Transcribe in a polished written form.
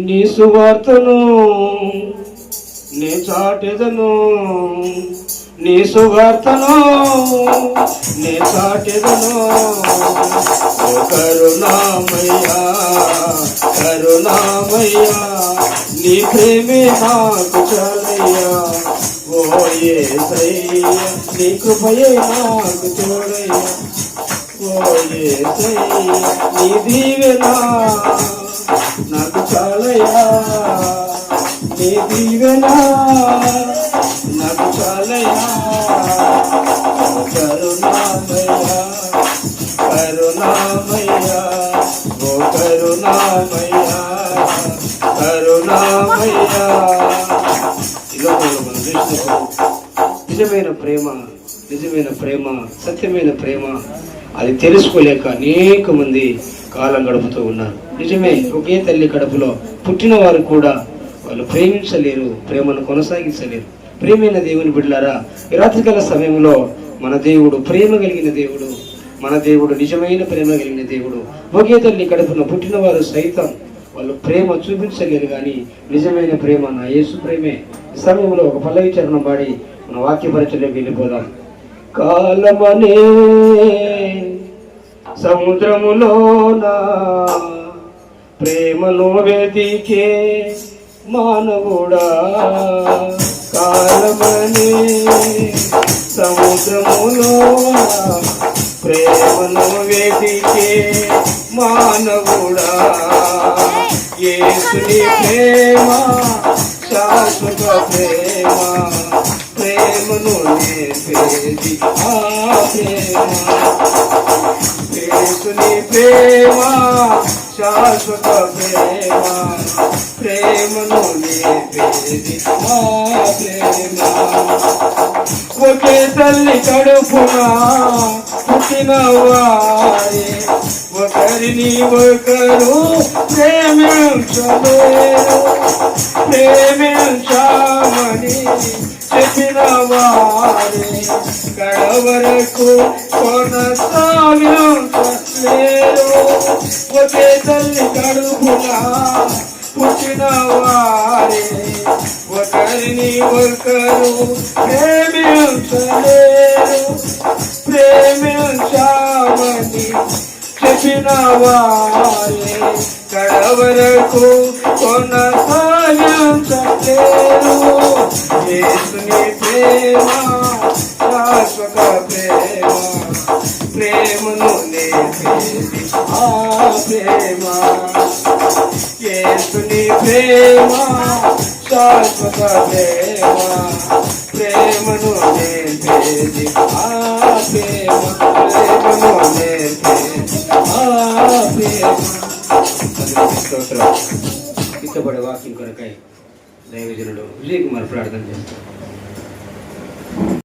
నీ సువార్తను నే చాటెదను, నీ సువార్తను నే చాటెదను. ఓ కరుణామయ్యా కరుణామయ్యా, నీ ప్రేమే నాకు చాలయ్యా. ఓ యేసయ్యా నీ కృపయే నాకు తోడయ్యా. ఓ యేసయ్యా నీ దీవెన నాకు చాలయ్యా. నీ దీవెన నాకు చాలయ్యా. కరుణామయ్యా కరుణామయ్యా, ఓ కరుణామయ్యా కరుణామయ్యా. నిజమైన ప్రేమ, నిజమైన ప్రేమ, సత్యమైన ప్రేమ అది తెలుసుకోలేక అనేక మంది కాలం గడుపుతూ ఉన్నారు. నిజమే, ఒకే తల్లి కడుపులో పుట్టిన వారు కూడా వాళ్ళు ప్రేమించలేరు, ప్రేమను కొనసాగించలేరు. ప్రేమైన దేవుని బిడ్డలారా, ఈ రాత్రికాల సమయంలో మన దేవుడు ప్రేమ కలిగిన దేవుడు, మన దేవుడు నిజమైన ప్రేమ కలిగిన దేవుడు. ఒకే తల్లి కడుపున పుట్టిన వారు సైతం వాళ్ళు ప్రేమ చూపించలేరు, కానీ నిజమైన ప్రేమ నా యేసు ప్రేమే. ఈ సమయంలో ఒక పల్లవి చరణం పాడి మన వాక్య పరిచయంలోకి వెళ్ళిపోదాం. కాలమనే సముద్రములోన ప్రేమను వెతికే మానవుడా, కాలమనే సముద్రములోన ప్రేమను వెతికే మానవుడా, యేసుని ప్రేమ శాశ్వత ప్రేమ, ప్రేమను నేర్పేది ఆ ప్రేమ. యేసుని ప్రేమ శాశ్వత ప్రేమ, ప్రేమను నేర్పేది ఆ ప్రేమ. ఒకే తల్లి కడుపున పుట్టిన వారే ఒకరిని ఒకరు ప్రేమించలేరు, ప్రేమించామని చెప్పిన వారే కడవరకు కొనసాగించలేరు. ఒకే తల్లి కడుపున పుట్టిన వారే ఒకరిని ఒకరు ప్రేమించలేరు, ప్రేమించామని చెప్పిన వారే కడవరకు కొనసాగించలేరు. యేసుని ప్రేమ శాశ్వత ప్రేమ, ప్రేమను నేర్పేది ఆ ప్రేమ. యేసుని ప్రేమ శాశ్వత ప్రేమ, ప్రేమను నేర్పేది ఆ ప్రేమ, ప్రేమను నేర్పేది ఆ ప్రేమ. స్తోత్రం. ఇష్టపడే వాక్యం కొరకై దైవజనుడు విజయ్ కుమార్ ప్రార్థన చేస్తారు.